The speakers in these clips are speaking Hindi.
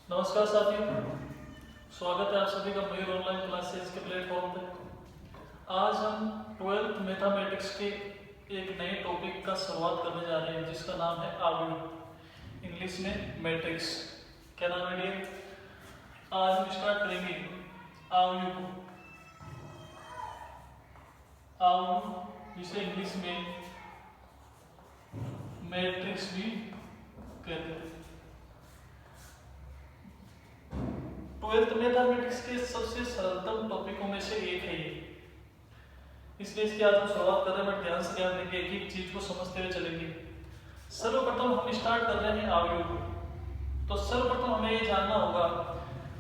नमस्कार साथियों, स्वागत है आप सभी का मयूर ऑनलाइन क्लासेस के प्लेटफॉर्म पे। आज हम 12th मैथमेटिक्स के एक नए टॉपिक का शुरुआत करने जा रहे हैं जिसका नाम है आव्यूह, इंग्लिश में मैट्रिक्स। क्या नाम है डियर? आज हम स्टार्ट करेंगे आव्यूह, जिसे इंग्लिश में मैट्रिक्स भी कहते हैं। 12th मैथमेटिक्स के सबसे सरलतम टॉपिकों में से एक है ये, इसलिए इसकी आज हम शुरुआत कर रहे हैं। बट ध्यान से ध्यान देंगे, एक एक चीज को समझते हुए चलेंगे। सर्वप्रथम हम स्टार्ट कर रहे हैं आव्यूह को। तो सर्वप्रथम हमें ये जानना होगा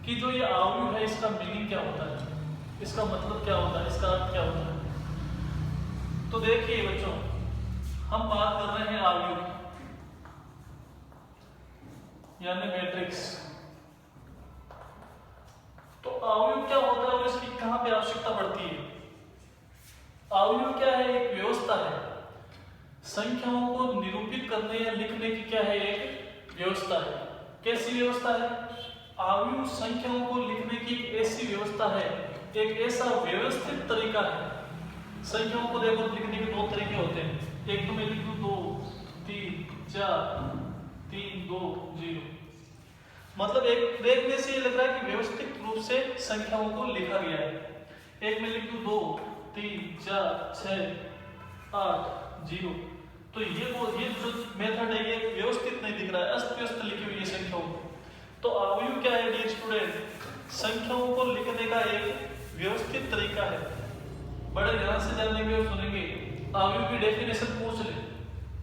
कि जो ये आव्यूह है इसका मीनिंग क्या होता है, इसका मतलब क्या होता है, इसका अर्थ क्या होता है। तो देखिए बच्चों, हम बात कर रहे हैं आव्यूह यानी मैट्रिक्स। तो आव्यूह क्या होता है और इसकी कहां पे आवश्यकता पड़ती है? आव्यूह क्या है? एक व्यवस्था है, संख्याओं को निरूपित करने या लिखने की क्या है, एक व्यवस्था है। कैसी व्यवस्था है? आव्यूह संख्याओं को लिखने की एक ऐसी व्यवस्था है, एक ऐसा व्यवस्थित तरीका है। संख्याओं को देखो, लिखने के दो तरीके होते हैं। एक तो मैं लिख दूं 2 3 4 3 2 0, मतलब एक देखने से ये लग रहा है कि व्यवस्थित रूप से संख्याओं को लिखा गया है। एक में लिख दूं 2 3 4 6 8 0, तो ये जो मेथड है ये व्यवस्थित नहीं दिख रहा है, अस्त व्यस्त लिखी हुई है संख्याओं को। तो आव्यूह क्या है डियर स्टूडेंट? संख्याओं को लिखने का एक व्यवस्थित तरीका है। बड़े ध्यान से जानेंगे और सुनेंगे। आव्यूह की डेफिनेशन पूछ ले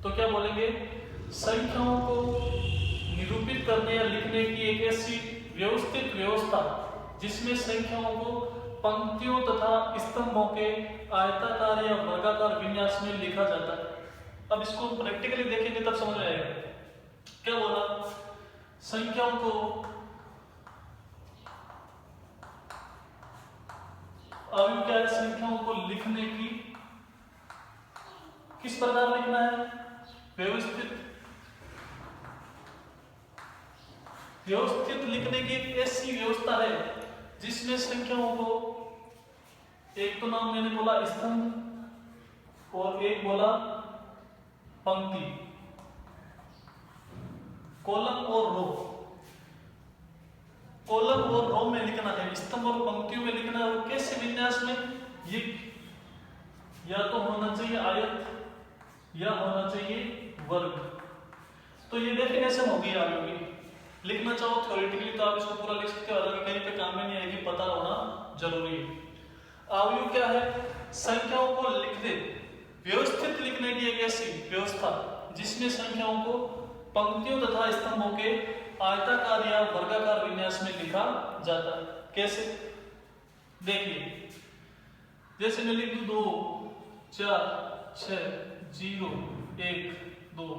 तो क्या बोलेंगे? संख्याओं को निरूपित करने या लिखने की एक ऐसी व्यवस्थित व्यवस्था जिसमें संख्याओं को पंक्तियों तथा स्तंभों के आयताकार या वर्गाकार विन्यास में लिखा जाता है। अब इसको प्रैक्टिकली देखेंगे तब समझ में आएगा। क्या बोला? संख्याओं को आव्यूह क्या है? संख्याओं को लिखने की किस प्रकार लिखना है? व्यवस्थित लिखने की एक ऐसी व्यवस्था है जिसमें संख्याओं को, एक तो नाम मैंने बोला स्तंभ और एक बोला पंक्ति, कॉलम और रो। कॉलम और रो में लिखना है, स्तंभ और पंक्तियों में लिखना है। और कैसे विन्यास में? ये या तो होना चाहिए आयत या होना चाहिए वर्ग। तो ये डेफिनेशन होगी आव्यूह की। लिखना चाहो थ्योरेटिकली तो आप इसको पूरा लिख सकते हो, हालांकि कहीं पे काम में नहीं आएगी, पता होना जरूरी है। आव्यूह क्या है? संख्याओं को लिखने, व्यवस्थित लिखने की एक ऐसी व्यवस्था जिसमें संख्याओं को पंक्तियों तथा स्तंभों के आयताकार या वर्गाकार विन्यास में लिखा जाता है। कैसे? देखिए, जैसे मैं लिख दूं 2 4 6 0 1 2,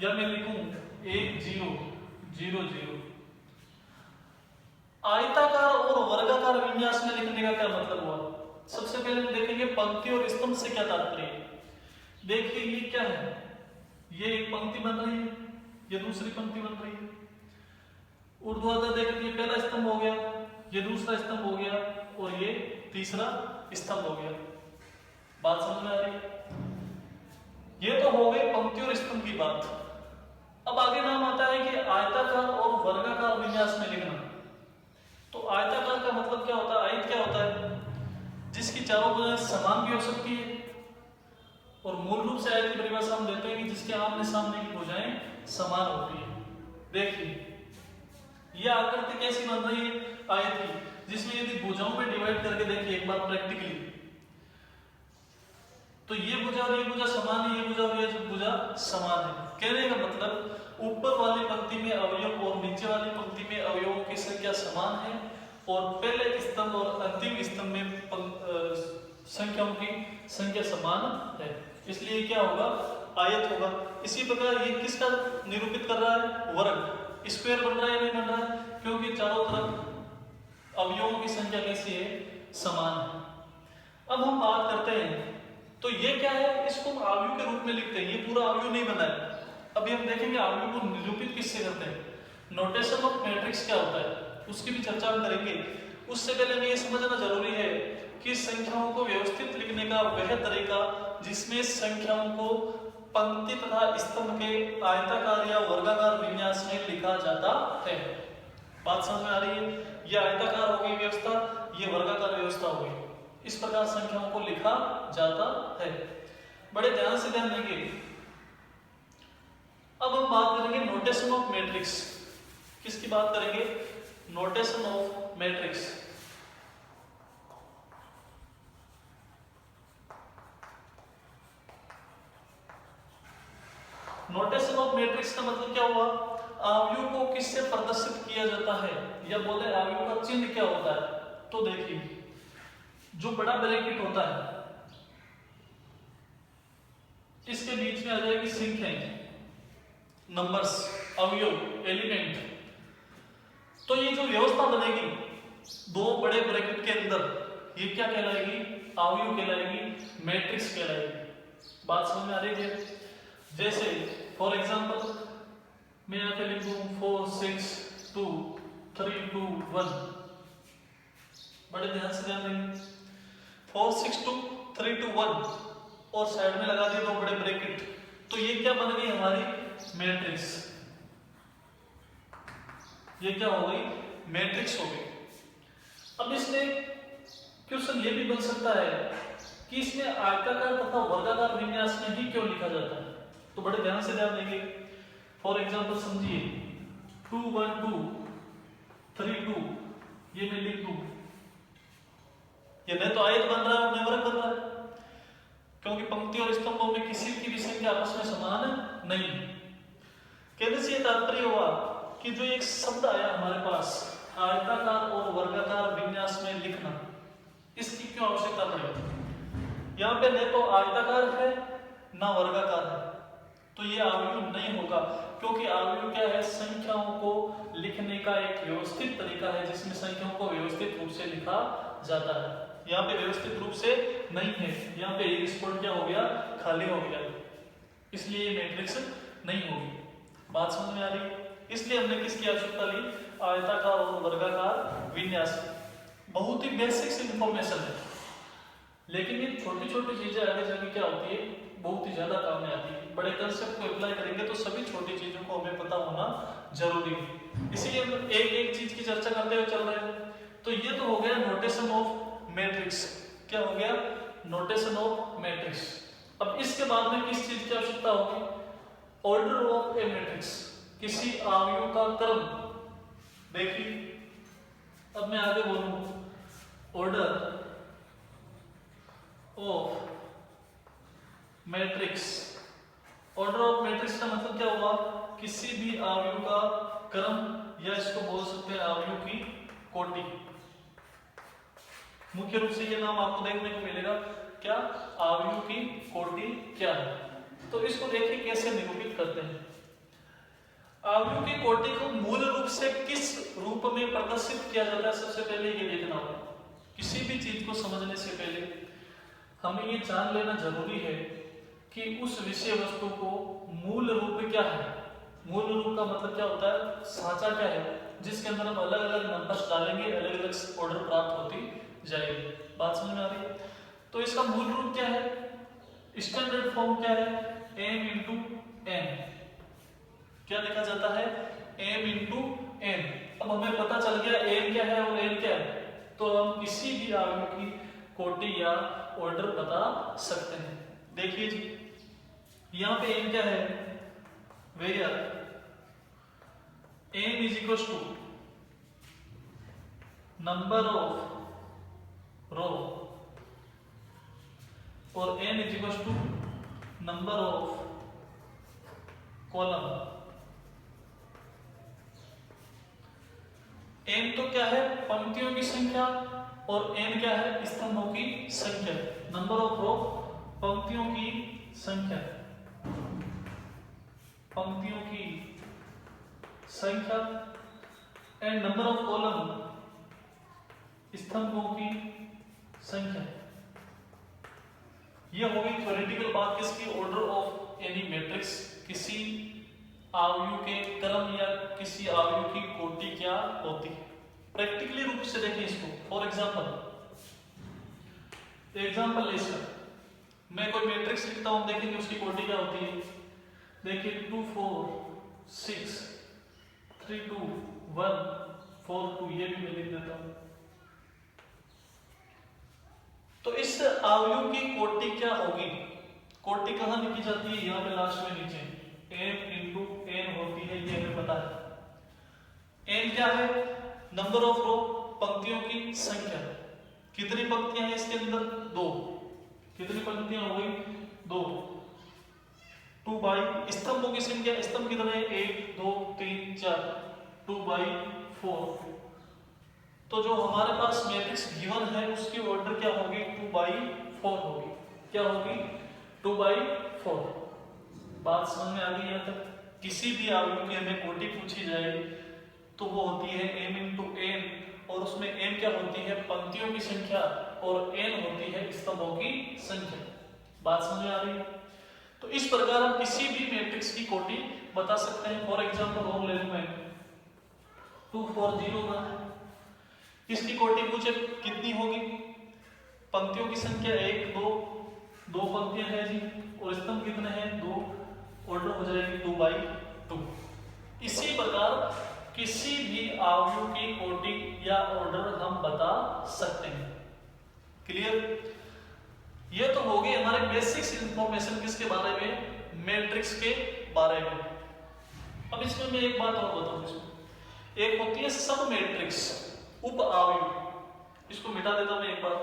या मैं लिखूं 1 0 0 0। आयताकार और वर्गाकार विन्यास में लिखने का क्या मतलब हुआ? सबसे पहले हम देखेंगे पंक्ति और स्तंभ से क्या तात्पर्य है। देखिए ये क्या है? ये एक पंक्ति बन रही है, ये दूसरी पंक्ति बन रही है। ऊर्ध्वाधर देखिए, ये पहला स्तंभ हो गया, ये दूसरा स्तंभ हो गया और ये तीसरा स्तंभ हो गया। बात समझ में आ रही है? ये तो हो गई पंक्ति और स्तंभ की बात। अब आगे नाम आता है कि आयताकार और वर्गाकार विन्यास में लिखना। तो आयताकार का मतलब क्या होता है? आयत क्या होता है? जिसकी चारों भुजाएं समान भी हो सकती है, और मूल रूप से आयत की परिभाषा हम देते हैं कि जिसके आमने सामने की भुजाएं समान होती है। देखिए यह आकृति कैसी बन रही है आयत की, जिसमें यदि भुजाओं में डिवाइड करके देखिए एक बार प्रैक्टिकली, तो ये भुजा और ये भुजा समान है, ये भुजा और ये भुजा समान है। कहने का मतलब ऊपर वाली पंक्ति में अवयव और नीचे वाली पंक्ति में अवयवों की संख्या समान है, और पहले स्तंभ और अंतिम स्तंभ में संख्याओं की संख्या समान है। इसलिए क्या होगा? आयत होगा। इसी प्रकार ये किसका निरूपित कर रहा है? वर्ग। स्क्वायर बन रहा है या नहीं बन रहा है? क्योंकि चारों तरफ अवयवों की संख्या कैसी है? समान है। अब हम बात करते हैं, तो ये क्या है? इसको हम आव्यूह के रूप में लिखते हैं। ये पूरा आव्यूह नहीं बना है। अभी हम देखेंगे आव्यूह को निरूपित किससे करते हैं। नोटेशन ऑफ मैट्रिक्स क्या होता है उसकी भी चर्चा हम करेंगे। उससे पहले हमें ये समझना जरूरी है कि संख्याओं को व्यवस्थित लिखने का वह तरीका जिसमें संख्याओं को पंक्ति तथा स्तंभ के आयताकार या वर्गाकार विन्यास में लिखा जाता है। बात समझ में आ रही है? ये आयताकार हो गई व्यवस्था, ये वर्गाकार व्यवस्था हो गई। इस प्रकार संख्याओं को लिखा जाता है। बड़े ध्यान से ध्यान देंगे। अब हम बात करेंगे नोटेशन ऑफ मैट्रिक्स। किसकी बात करेंगे? Notation of matrix. Notation of matrix का मतलब क्या हुआ? अवयव को किससे प्रदर्शित किया जाता है या बोले अवयव का चिन्ह क्या होता है। तो देखिए, जो बड़ा ब्रैकेट होता है इसके बीच में आ जाएगी संख्याएं, नंबर्स, अवयव, एलिमेंट। तो ये जो व्यवस्था बनेगी दो बड़े ब्रैकेट के अंदर, ये क्या कहलाएगी? अवयव कहलाएगी, मैट्रिक्स कहलाएगी। बात समझ में आ रही है? जैसे फॉर एग्जांपल मैं यहाँ पे लिखूं 4 6 2 3 2 1। बड़े ध्यान से ध्यान देंगे। 4 6 2 3 2 1 और साइड में लगा दिए दो बड़े ब्रैकेट। तो ये क्या बन गई? हमारी मैट्रिक्स। ये क्या हो गई? मैट्रिक्स हो गई। अब इसमें क्वेश्चन ये भी बन सकता है कि इसमें आयताकार तथा वर्गाकार विन्यास में ही क्यों लिखा जाता है। तो बड़े ध्यान से ध्यान देंगे। फॉर एग्जांपल समझिए 2 1 2 3 2, ये मैं लिख दूं, ये नहीं तो आयत बन रहा है, नहीं वर्ग बन रहा है, क्योंकि पंक्ति और स्तंभों में किसी की भी संख्या आपस में समान नहीं। कहने से ये तात्पर्य हुआ कि जो एक शब्द आया हमारे पास, आयताकार और वर्गाकार विन्यास में लिखना, इसकी क्यों आवश्यकता पड़ी? यहाँ पे न तो आयताकार है ना वर्गाकार है, तो ये अवयव नहीं होगा, क्योंकि अवयव क्या है? संख्याओं को लिखने का एक व्यवस्थित तरीका है जिसमें संख्याओं को व्यवस्थित रूप से लिखा जाता है। यहाँ पे व्यवस्थित रूप से नहीं है, यहाँ पे एक स्पॉट क्या हो गया? खाली हो गया, इसलिए ये मैट्रिक्स नहीं होगी। बात समझ में आ रही है? इसलिए हमने किसकी आवश्यकता ली? आयताकार और वर्गाकार विन्यास। बहुत ही बेसिक इंफॉर्मेशन है, लेकिन ये छोटी छोटी चीजें आगे जाके क्या होती है? बहुत ही ज्यादा काम में आती है। बड़े कंसेप्ट को अप्लाई करेंगे तो सभी छोटी चीजों को हमें पता होना जरूरी है। इसीलिए हम एक एक चीज की चर्चा करते हुए चल रहे हैं। तो ये तो हो गया नोटेशन ऑफ मैट्रिक्स। क्या हो गया? Notation of matrix. अब इसके बाद में किस चीज की आवश्यकता होगी? ऑर्डर ऑफ ए मैट्रिक्स, किसी अवयव का क्रम। देखिए, अब मैं आगे बोलूं, order of matrix. Order of matrix का मतलब क्या हुआ? किसी भी अवयव का क्रम, या इसको बोल सकते हैं अवयव की कोटि। मुख्य रूप से ये नाम आपको देखने को मिलेगा। क्या? अवयव की कोटि क्या है? तो इसको देखिए कैसे निरूपित करते हैं। अवयव की कोटि को मूल रूप से किस रूप में प्रदर्शित किया जाता है, सबसे पहले ये देखना होगा। किसी भी चीज को समझने से पहले हमें ये जान लेना जरूरी है कि उस विषय वस्तु को मूल रूप क्या है। मूल रूप का मतलब क्या होता है? साँचा क्या है जिसके अंदर हम अलग अलग नंबर्स डालेंगे, अलग अलग ऑर्डर प्राप्त होती जाएगी। बात समझ में आ रही है? तो इसका मूल रूप क्या है? स्टैंडर्ड फॉर्म क्या है? m into n। क्या लिखा जाता है? m into n। अब हमें पता चल गया m क्या है और n क्या है, तो हम किसी भी अवयव की कोटि या ऑर्डर बता सकते हैं। देखिए जी, यहाँ पे m क्या है? Where m is equal to number of row और n is equal to number of column. n तो क्या है? पंक्तियों की संख्या, और n क्या है? स्तंभों की संख्या। नंबर ऑफ रो पंक्तियों की संख्या, पंक्तियों की संख्या, एंड नंबर ऑफ कॉलम स्तंभों की संख्या। यह होगी थ्योरेटिकल बात किसकी? ऑर्डर ऑफ एनी मैट्रिक्स, किसी अवयव के क्रम या किसी अवयव की कोटि क्या होती है। प्रैक्टिकली रूप से देखें इसको। फॉर एग्जाम्पल ले सर, मैं कोई मैट्रिक्स लिखता हूं, देखेंगे उसकी कोटि क्या होती है। देखिए 2 4 6 3 2 1 4 2, ये भी मैं लिख देता हूं। तो इस अवयव की कोटि क्या होगी? कोटि कहां लिखी जाती है? यहां पे लास्ट में नीचे m इंटू n होती है, ये हमें पता है। n क्या है? नंबर ऑफ रो, पंक्तियों की संख्या। कितनी पंक्तियां हैं इसके अंदर? 2। कितनी पंक्तियां हो गई? 2। 2 बाई स्तंभों की संख्या, स्तंभ कितने हैं? 1 2 3 4, 2 बाई 4। तो जो हमारे पास मैट्रिक्स गिवन है उसकी ऑर्डर क्या होगी? 2 बाई 4 होगी। क्या होगी? 2 बाई 4। बात समझ में आ गई? यहाँ तक किसी भी अवयव की हमें कोटि पूछी जाए तो वो होती है m इंटू n, और उसमें m क्या होती है? पंक्तियों की संख्या, और n होती है स्तंभों की संख्या। बात समझ में आ रही है? तो इस प्रकार हम किसी भी मैट्रिक्स की कोटि बता सकते हैं। फॉर एग्जांपल और ले लूं मैं 2 4 0 1, इसकी कोटि पूछे कितनी होगी? पंक्तियों की संख्या 1 2, 2 पंक्तियां है जी, और स्तंभ कितने हैं? 2, ऑर्डर हो जाएगी 2 बाई 2। इसी प्रकार किसी भी अवयव की कोटि या ऑर्डर हम बता सकते हैं। क्लियर? ये तो हो गई हमारे बेसिक्स इंफॉर्मेशन किसके बारे में? मैट्रिक्स के बारे में। अब इसमें मैं एक बात और बताऊं। इसमें एक होती है सब मैट्रिक्स, उप अवयव। इसको मिटा देता हूं मैं एक बार,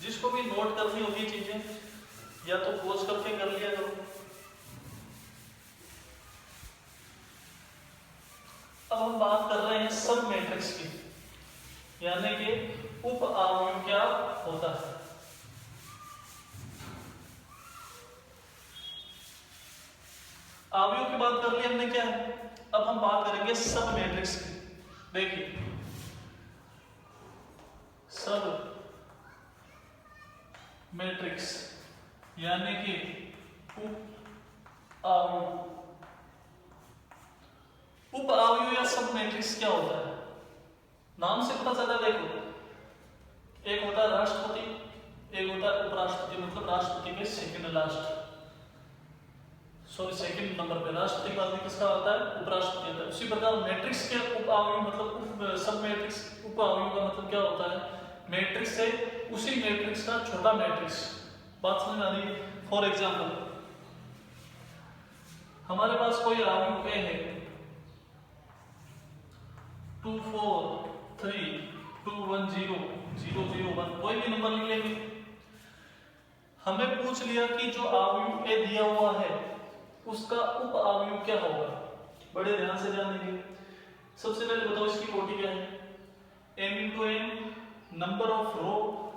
जिसको भी नोट करनी होगी चीजें या तो पॉज करके कर लिया करो। अब हम बात कर रहे हैं सब मैट्रिक्स की, यानी कि उप अवयव क्या होता है। अवयव की बात कर ली हमने, क्या है? अब हम बात करेंगे सब मैट्रिक्स की। देखिए सब मैट्रिक्स यानी कि उप अवयव। उप अवयव या सब मैट्रिक्स क्या होता है? नाम से पता चला। देखो, एक होता है राष्ट्रपति, एक होता है उपराष्ट्रपति, मतलब राष्ट्रपति के सेकंड नंबर पे राष्ट्रपति के बाद में किसका होता है? उपराष्ट्रपति होता है। उसी प्रकार मैट्रिक्स के उप अवयव मतलब सब मैट्रिक्स उप अवयव का मतलब क्या होता है? मैट्रिक्स से उसी मैट्रिक्स का छोटा मैट्रिक्स। बात समझ में आ रही है? फॉर एग्जाम्पल हमारे पास कोई अवयव ए है 2 4 3 2 1 0 0 0 1, कोई भी नंबर लिख लेंगे। हमें पूछ लिया कि जो अवयव ए दिया हुआ है उसका उप अवयव क्या होगा। बड़े ध्यान से ध्यान देंगे। सबसे पहले बताओ इसकी कोटि क्या है? m into n, number of row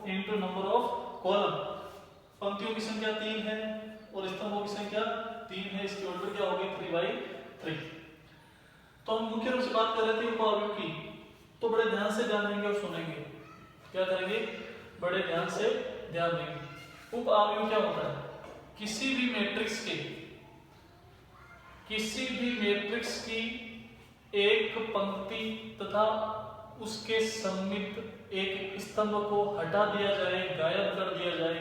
into number of column. पंक्तियों की संख्या 3 है और स्तंभों की संख्या 3 है। इसकी ऑर्डर क्या होगी? 3 बाई 3। तो हम मुख्य रूप से बात कर रहे थे उप अवयव की, तो बड़े ध्यान से ध्यान देंगे और सुनेंगे। क्या करेंगे? बड़े ध्यान से ध्यान देंगे। उप अवयव क्या होता है? किसी भी मैट्रिक्स की एक पंक्ति तथा उसके सम्मिलित एक स्तंभ को हटा दिया जाए, गायब कर दिया जाए,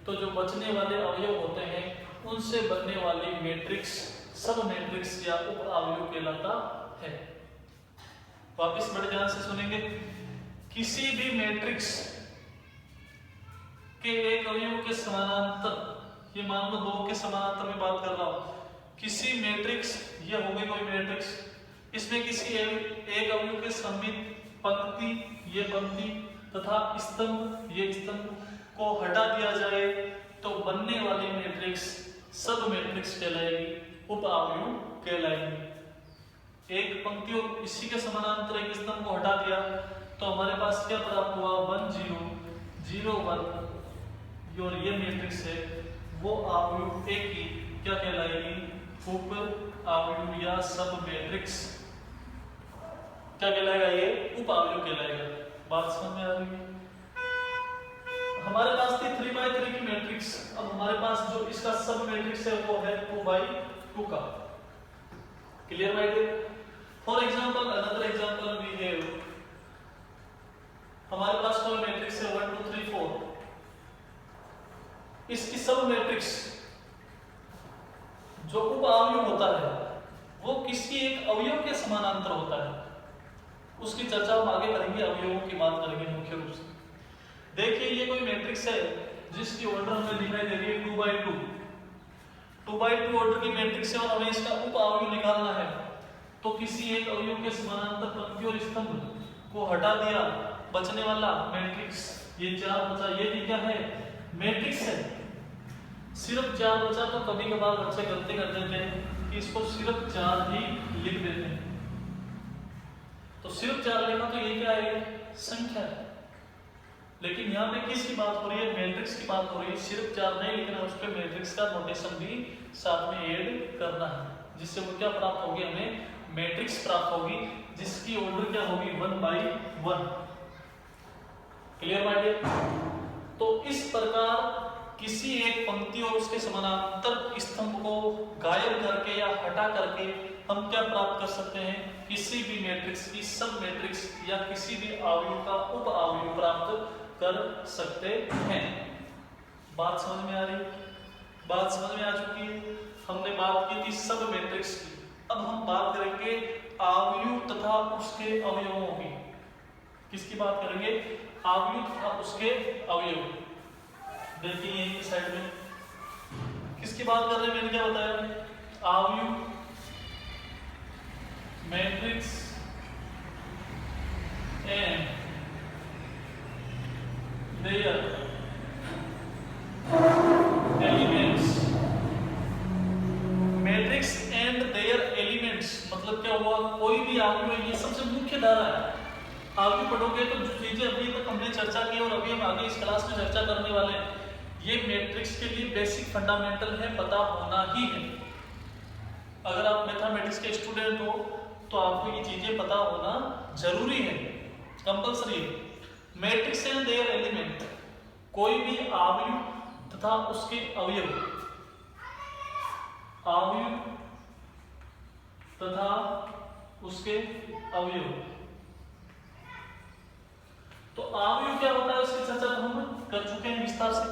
तो जो बचने वाले अवयव होते हैं उनसे बनने वाली मैट्रिक्स सब मैट्रिक्स या उप अवयव कहलाता है। वापस बड़े ध्यान से सुनेंगे। किसी भी मैट्रिक्स के एक अवयव के समानांतर, ये मान लो 2 के समानांतर में बात कर रहा हूं, किसी मैट्रिक्स, ये हो गई कोई मैट्रिक्स, इसमें किसी एक अवयव के सम्मिलित पंक्ति, ये पंक्ति तथा स्तंभ, ये स्तंभ को हटा दिया जाए तो बनने वाली मैट्रिक्स सब मैट्रिक्स कहलाएगी, उप अवयव कहलाएगी। एक पंक्ति और इसी के समानांतर एक स्तंभ को हटा दिया तो हमारे पास क्या प्राप्त हुआ? 1 0 0 1, और ये मैट्रिक्स है वो अवयव एक की क्या कहलाएगी? उप अवयव या सब मैट्रिक्स क्या कहलाएगा? ये उप अवयव कहलाएगा। बात समझ में आ रही है? हमारे पास थी 3 बाई 3 की मैट्रिक्स। अब हमारे पास जो इसका सब मैट्रिक्स है वो है 2 बाई 2 2 का। Clear my dear? For example another example we have, हमारे पास कोई मैट्रिक्स है 1 2 3 4, इसकी सब मैट्रिक्स जो उप अवयव होता है वो किसी एक अवयव के समानांतर होता है। उसकी चर्चा हम आगे करेंगे, अवयवों की बात करेंगे मुख्य रूप से। देखिए ये कोई मैट्रिक्स है जिसकी ऑर्डर हमें दिखाई दे रही है 2 by 2 ऑर्डर की मैट्रिक्स है और हमें इसका उप अवयव निकालना है। तो किसी एक अवयव के समानांतर पंक्ति और स्तंभ को हटा दिया, बचने वाला मैट्रिक्स ये 4 बचा। ये भी क्या है? मैट्रिक्स है। सिर्फ 4 बचा तो कभी कभार बच्चे गलती कर देते हैं कि इसको सिर्फ 4 ही लिख देते हैं। तो सिर्फ 4 लिखा तो ये क्या है? संख्या है। लेकिन यहाँ पे किसकी बात हो रही है? मैट्रिक्स की बात हो रही है। सिर्फ 4 नहीं लिखना, उस पे मैट्रिक्स का नोटेशन भी साथ में ऐड करना है, जिससे वो क्या प्राप्त होगी? हमें मैट्रिक्स प्राप्त होगी जिसकी ऑर्डर क्या होगी? 1 by 1। Clear my dear? तो इस प्रकार किसी एक पंक्ति और उसके समानांतर स्तंभ को गायब करके या हटा करके हम क्या प्राप्त कर सकते हैं? किसी भी मैट्रिक्स की सब मैट्रिक्स या किसी भी अवयव का उप अवयव प्राप्त कर सकते हैं। बात समझ में आ रही? बात समझ में आ चुकी है। हमने बात की थी सब मैट्रिक्स की, अब हम बात करेंगे अवयव तथा उसके अवयवों की। किसकी बात करेंगे? अवयव तथा उसके अवयव। देखिए यहीं की साइड में किसकी बात कर रहे हैं? मैंने क्या बताया? अवयव, matrix and their elements. Matrix and their elements मतलब क्या हुआ? कोई भी अवयव, ये सबसे मुख्य धारा है। अवयव पढ़ोगे तो जो चीजें अभी तक हमने चर्चा की और अभी हम आगे इस क्लास में चर्चा करने वाले हैं, ये मैट्रिक्स के लिए बेसिक फंडामेंटल है, पता होना ही है। अगर आप मैथमेटिक्स के स्टूडेंट हो तो आपको ये चीजें पता होना जरूरी है, कंपलसरी है। मैट्रिक्स एंड देयर एलिमेंट, कोई भी अवयव तथा उसके अवयव, अवयव तथा उसके अवयव। तो अवयव क्या होता है उसकी चर्चा तो हम कर चुके हैं विस्तार से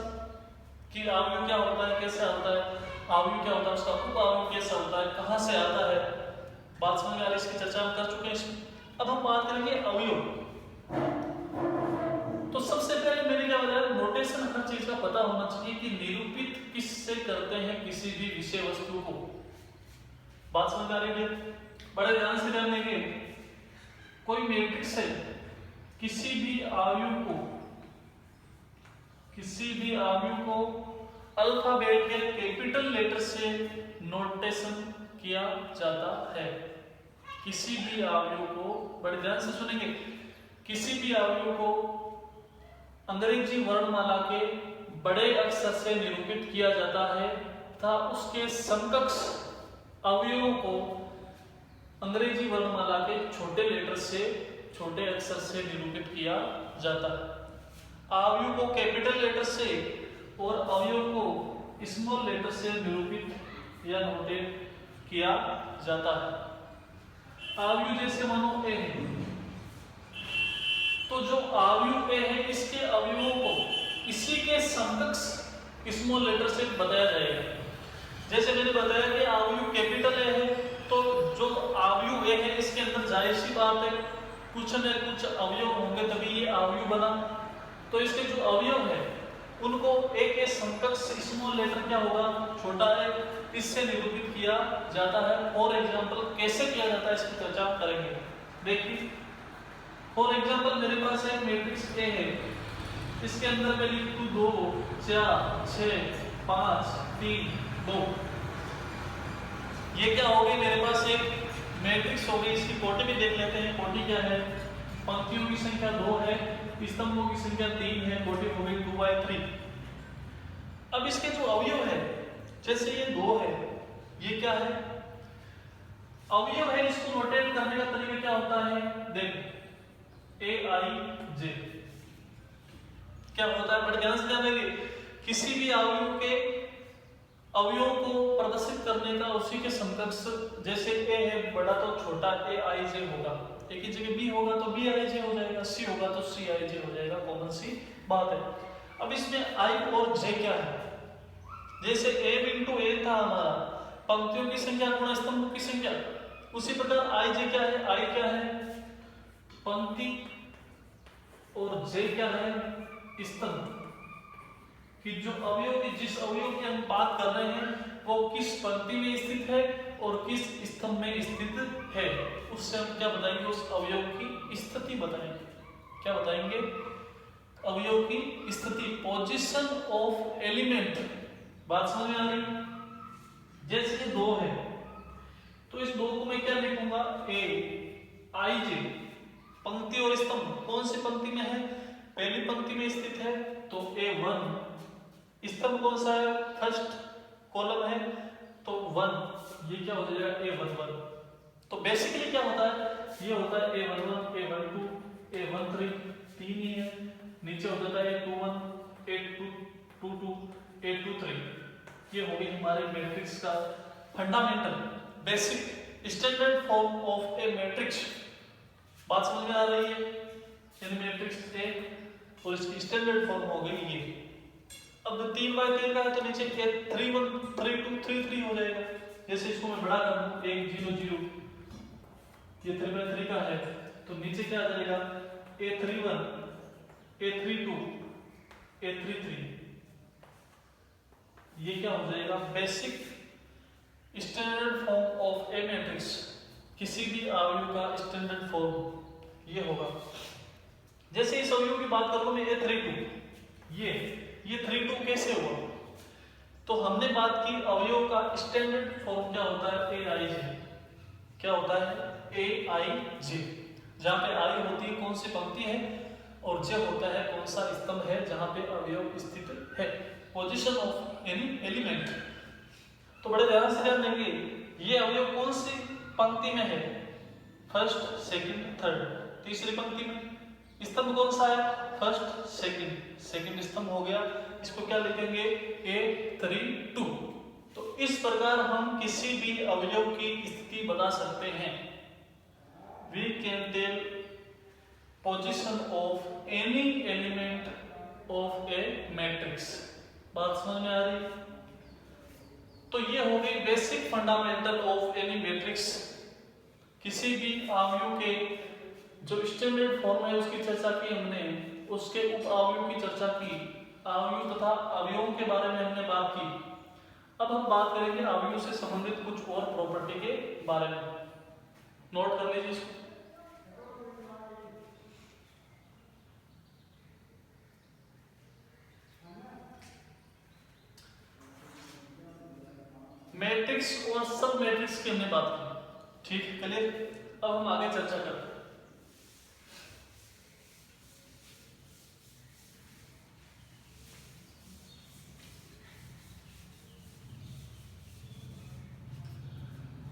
कि अवयव क्या होता है, कैसे आता है, अवयव क्या होता है, उसका उप अवयव कैसा होता है, कहां से आता है। बात समझ में आ रही? इसकी चर्चा हम कर चुके हैं इसमें। अब हम बात करेंगे अवयव। तो सबसे पहले मैंने क्या बताया? नोटेशन हर चीज का पता होना चाहिए कि निरूपित किससे करते हैं किसी भी विषय वस्तु को। बात समझ में आ रही है? बड़े ध्यान से ध्यान देंगे। कोई मैट्रिक्स है, किसी भी अवयव को अल्फाबेट के कैपिटल लेटर से नोटेशन किया जाता है। किसी भी अवयव को, बड़े ध्यान से सुनेंगे, किसी भी अवयव को अंग्रेजी वर्णमाला के बड़े अक्षर से निरूपित किया जाता है तथा उसके समकक्ष अवयवों को अंग्रेजी वर्णमाला के छोटे लेटर से, छोटे अक्षर से निरूपित किया जाता है। अवयव को कैपिटल लेटर से और अवयव को स्मॉल लेटर से निरूपित या नोटेट किया जाता है। अवयव जैसे मानो ए है, तो जो अवयव ए है इसके अवयवों को इसी के समकक्ष स्मॉल लेटर से बताया जाएगा। जैसे मैंने बताया कि अवयव कैपिटल ए है, तो जो अवयव ए है इसके अंदर जाहिर सी बात है कुछ न कुछ अवयव होंगे तभी ये अवयव बना। तो इसके जो अवयव है उनको ए के समकक्ष स्मॉल लेटर क्या होगा? छोटा है, इससे निरूपित किया जाता है। फॉर एग्जांपल कैसे किया जाता है इसकी चर्चा करेंगे। देखिए फॉर एग्जांपल मेरे पास एक मैट्रिक्स ए है, इसके अंदर मैं लिख दूं 2 4 6 5 3 2। ये क्या हो गई? मेरे पास एक मैट्रिक्स हो गई। इसकी कोटि भी देख लेते हैं। कोटि क्या है? पंक्तियों की संख्या 2 है, स्तंभों की संख्या 3 है, कोटि हो गई 2 by 3। अब इसके जो अवयव है, जैसे ये 2 है, ये क्या है? अवयव है। इसको नोटेट करने का तरीका क्या होता है? देख AIJ क्या होता है? बड़े ध्यान से ध्यान देंगे। किसी भी अवयव के अवयवों को प्रदर्शित करने का उसी के समकक्ष, जैसे ए है बड़ा तो छोटा ए आई जे होगा, एक ही जगह बी होगा तो बी आई जे हो जाएगा, सी होगा तो सी आई जे हो जाएगा, कॉमन सी बात है। अब इसमें आई और जे क्या है, जैसे ए इंटू ए था हमारा पंक्तियों की संख्या गुणा स्तंभों की संख्या, उसी प्रकार आई जे क्या है, आई क्या है पंक्ति और जे क्या है स्तंभ, कि जो अवयव की जिस अवयव की हम बात कर रहे हैं वो किस पंक्ति में स्थित है और किस स्तंभ में स्थित है, उससे हम क्या बताएंगे, उस अवयव की स्थिति बताएंगे। क्या बताएंगे, अवयव की स्थिति, पोजीशन ऑफ एलिमेंट। बात समझ में आ रही है? जैसे ये दो है तो इस दो को मैं क्या लिखूंगा, ए आई जे, पंक्ति और स्तंभ कौन सी पंक्ति में है, पहली पंक्ति में स्थित है तो A1, स्तंभ कौन सा है, फर्स्ट कॉलम है तो 1, ये क्या हो जाएगा A11। तो बेसिकली क्या होता है, ये होता है A11, A12, A13, तीन ही है, नीचे हो जाता है A21, A22, A23। ये हो गई हमारे मैट्रिक्स का fundamental basic standard form of a matrix. बात समझ में आ रही है, यानी मैट्रिक्स ए और इसकी स्टैंडर्ड फॉर्म हो गई ये। अब 3x3 का है तो नीचे 3 1 3 2 3 3 हो जाएगा, जैसे इसको मैं बड़ा कर दूं 1 0 0, ये 3x3 का है तो नीचे क्या आ जाएगा A31 A32 A33, ये क्या हो जाएगा basic standard form of a matrix, किसी भी अवयव का स्टैंडर्ड फॉर्म ये होगा। जैसे इस अवयव की बात करूं मैं A32, ये 32 कैसे हुआ, तो हमने बात की अवयव का स्टैंडर्ड फॉर्म क्या होता है, ए आई जे। क्या होता है ए आई जे, जहां पे आई होती है कौन सी पंक्ति है और जे होता है कौन सा स्तंभ है जहां पे अवयव स्थित है, पोजीशन ऑफ एनी एलिमेंट। तो बड़े ध्यान से ध्यान देंगे, ये अवयव कौन सी पंक्ति में है, फर्स्ट सेकंड थर्ड, तीसरी पंक्ति में। स्तंभ कौन सा है, फर्स्ट सेकंड स्तंभ हो गया, इसको क्या लिखेंगे A32। तो इस प्रकार हम किसी भी अवयव की स्थिति बता सकते हैं, we can tell position of any element of a matrix. बात समझ में आ रही है? तो ये हो गई basic fundamental of any matrix. किसी भी अवयव के जो स्टैंडर्ड फॉर्म है उसकी चर्चा की हमने, उसके उप अवयव की चर्चा की, अवयव तथा अवयवों के बारे में हमने बात की। अब हम बात करेंगे अवयव से संबंधित कुछ और प्रॉपर्टी के बारे में। नोट कर लीजिए इसको। मैट्रिक्स और सब मैट्रिक्स की हमने बात की, ठीक है, क्लियर। अब हम आगे चर्चा करते हैं।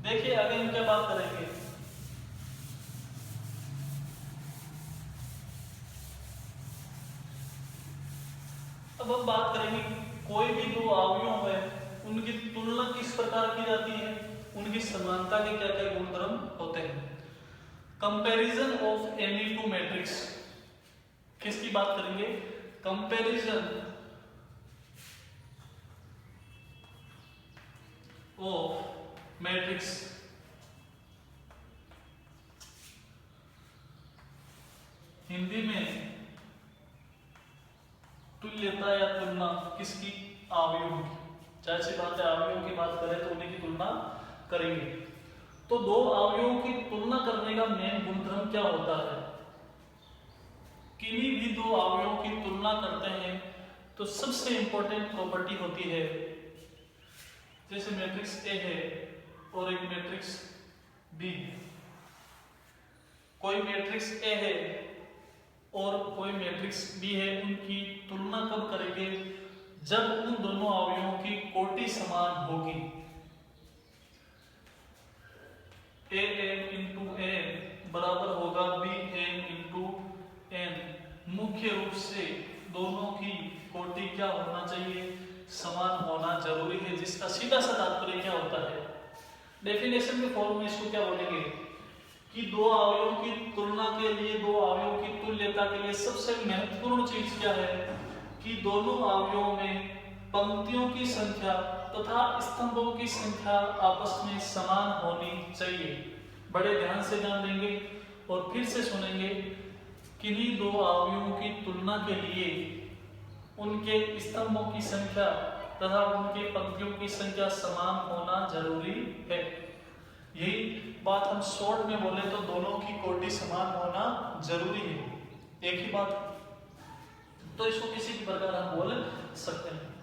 देखिए आगे हम क्या बात करेंगे, अब हम बात करेंगे कोई भी दो अवयव है उनकी तुलना किस प्रकार की जाती है, उनकी समानता के क्या क्या गुणधर्म होते हैं। Comparison of any two matrix, किसकी बात करेंगे, कंपैरिजन ऑफ मैट्रिक्स हिंदी में तुल्यता या तुलना किसकी, अवयवों की। जाहिर सी बात है अवयवों की बात करें तो उन्हीं की तुलना करेंगे। तो दो अवयवों की तुलना करने का मेन गुणधर्म क्या होता है, किन्हीं भी दो अवयवों की तुलना करते हैं तो सबसे इंपॉर्टेंट प्रॉपर्टी होती है, जैसे मैट्रिक्स ए है और एक मैट्रिक्स बी है, कोई मैट्रिक्स ए है और कोई मैट्रिक्स बी है, उनकी तुलना कब करेंगे, जब उन दोनों अवयवों की कोटि समान होगी। ए एन इंटू एन बराबर होगा बी एन इंटू एन। मुख्य रूप से दोनों की कोटि क्या होना चाहिए, समान होना जरूरी है, जिसका सीधा सा तात्पर्य क्या होता है, डेफिनेशन के फॉर्म में इसको क्या बोलेंगे कि दो अवयवों की तुलना के लिए, दो अवयवों की तुल्यता के लिए सबसे महत्वपूर्ण चीज क्या है कि दोनों अवयवों में पंक्तियों की संख्या तथा स्तंभों की संख्या आपस में समान होनी चाहिए। बड़े ध्यान से जान लेंगे और फिर से सुनेंगे। किन्हीं दो अवयवों की तुलना के लिए उनके स्तंभों की संख्या तथा उनके पंक्तियों की संख्या समान होना जरूरी है। यही बात हम शॉर्ट में बोले तो दोनों की कोटि समान होना जरूरी है। एक ही बात, तो इसको किसी भी प्रकार हम बोल सकते हैं।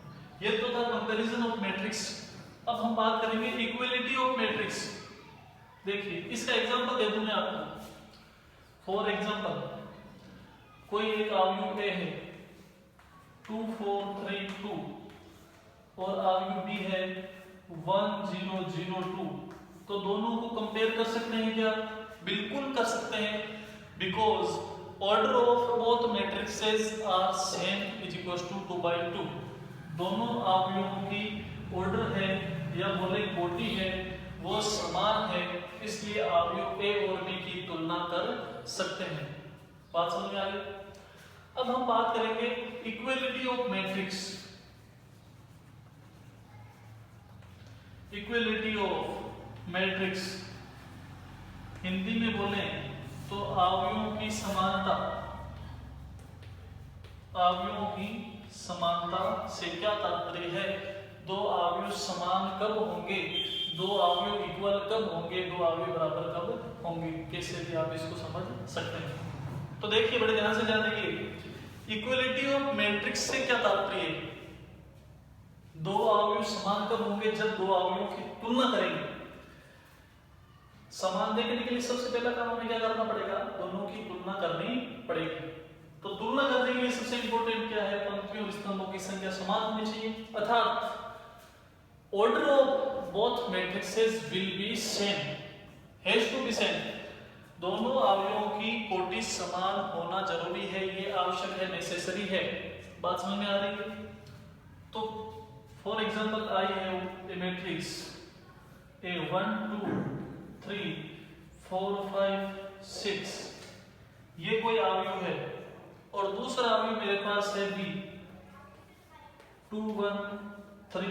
ये तो था कंपैरिजन ऑफ मैट्रिक्स। अब हम बात करेंगे इक्वलिटी ऑफ मैट्रिक्स। देखिए इसका एग्जांपल दे दूं मैं आपको। फॉर एग्जांपल कोई एक अवयव ए है 2 4 3 2 और अवयव बी है 1 0 0 2, तो दोनों को कंपेयर कर सकते हैं क्या? बिल्कुल कर सकते हैं, because order of both matrices are same is equals to 2/2। दोनों अवयवों की ऑर्डर है या बोले कोटि है वो समान है, इसलिए अवयव ए और बी की तुलना कर सकते हैं। बात समझ में आ गई? अब हम बात करेंगे equality of matrix. Equality of matrix Hindi में बोले तो अवयवों की समानता। अवयवों की समानता से क्या तात्पर्य है? दो अवयव समान कब होंगे, दो अवयव इक्वल कब होंगे, दो अवयव बराबर कब होंगे, कैसे भी आप इसको समझ सकते हैं। तो देखिए बड़े ध्यान से जानिए, इक्वलिटी ऑफ मैट्रिक्स से क्या तात्पर्य है? दो अवयव समान कब होंगे? जब दो अवयवों की तुलना करेंगे। समान देखने के लिए सबसे पहला काम हमें क्या करना पड़ेगा? दोनों की तुलना करनी पड़ेगी। तो तुलना करने के लिए सबसे इंपॉर्टेंट क्या है? पंक्तियों और स्तंभों की संख्या समान होनी चाहिए, अर्थात order of both matrices will be same, has to be same. दोनों अवयवों की कोटि समान होना जरूरी है, ये आवश्यक है, नेसेसरी है। बात समझ में आ रही है? तो for example I have a matrix A 1 2 3 4 5 6, ये कोई अवयव है, और दूसरा अवयव मेरे पास है बी 2 1 3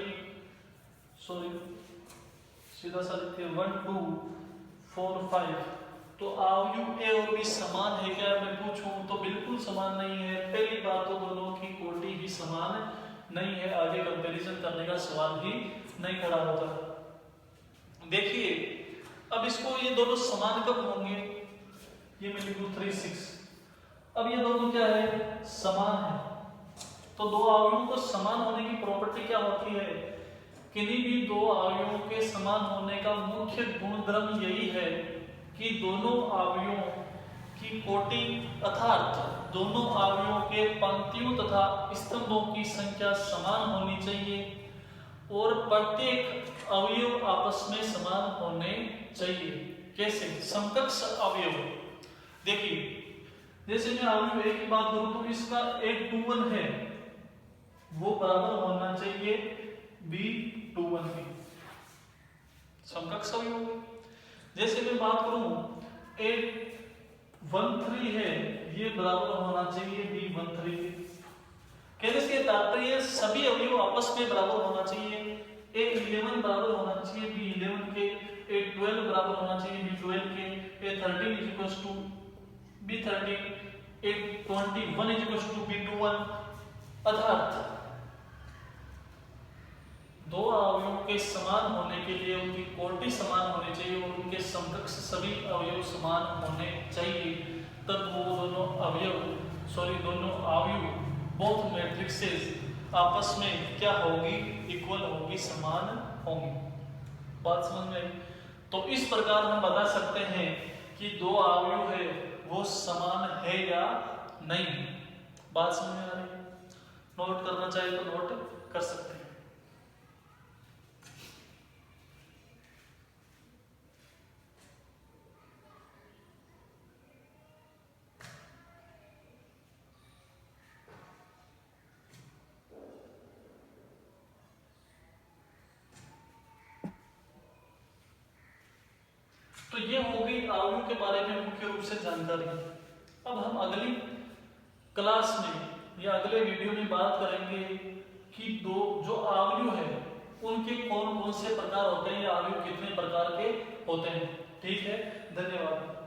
सॉरी सीधा सा लिखते हैं 1 2 4 5। तो अवयव ए और बी समान है क्या मैं पूछूं तो बिल्कुल समान नहीं है। पहली बात तो दोनों की कोटि भी समान नहीं है, आगे कंपैरिजन करने का सवाल ही नहीं खड़ा होता। देखिए अब इसको ये दोनों समान कब होंगे? ये मैं लिखूं 3 6। अब ये दोनों क्या है? समान है। तो दो अवयवों को समान होने की प्रॉपर्टी क्या होती है? किन्हीं भी दो अवयवों के समान होने का मुख्य गुणधर्म यही है कि दोनों अवयवों की कोटि अर्थात दोनों अवयवों के पंक्तियों तथा स्तंभों की संख्या समान होनी चाहिए और प्रत्येक अवयव आपस में समान होने चाहिए। कैसे? समकक्ष अवयव। देखिए जैसे मैं अवयव ए की बात करूं तो इसका एक 2 1 है, वो बराबर होना चाहिए बी 2 1 की, समकक्ष अवयव। जैसे मैं बात करूं ए 1 3 है, ये बराबर होना चाहिए बी 1 3 के। कहने से तात्पर्य सभी अवयव आपस में बराबर होना चाहिए। ए 11 बराबर होना चाहिए बी 11 के, ए 12 बराबर होना चाहिए बी 12 के, a 13 is equals to b 13, a 21 is equals to b 21। अर्थात दो अवयवों के समान होने के लिए उनकी कोटि समान होनी चाहिए और उनके समकक्ष सभी अवयव समान होने चाहिए, तब वो दोनों अवयव बोथ मैट्रिक्सेस आपस में क्या होगी? इक्वल होगी, समान होंगी। बात समझ में आई? तो इस प्रकार हम बता सकते हैं कि दो अवयव है वो समान है या नहीं। बात समझ में आ रही है? नोट करना चाहिए तो नोट कर सकते हैं। ये हो गई अवयव के बारे में मुख्य रूप से जानकारी। अब हम अगली क्लास में या अगले वीडियो में बात करेंगे कि जो अवयव है उनके कौन कौन से प्रकार होते हैं या अवयव कितने प्रकार के होते हैं। ठीक है, धन्यवाद।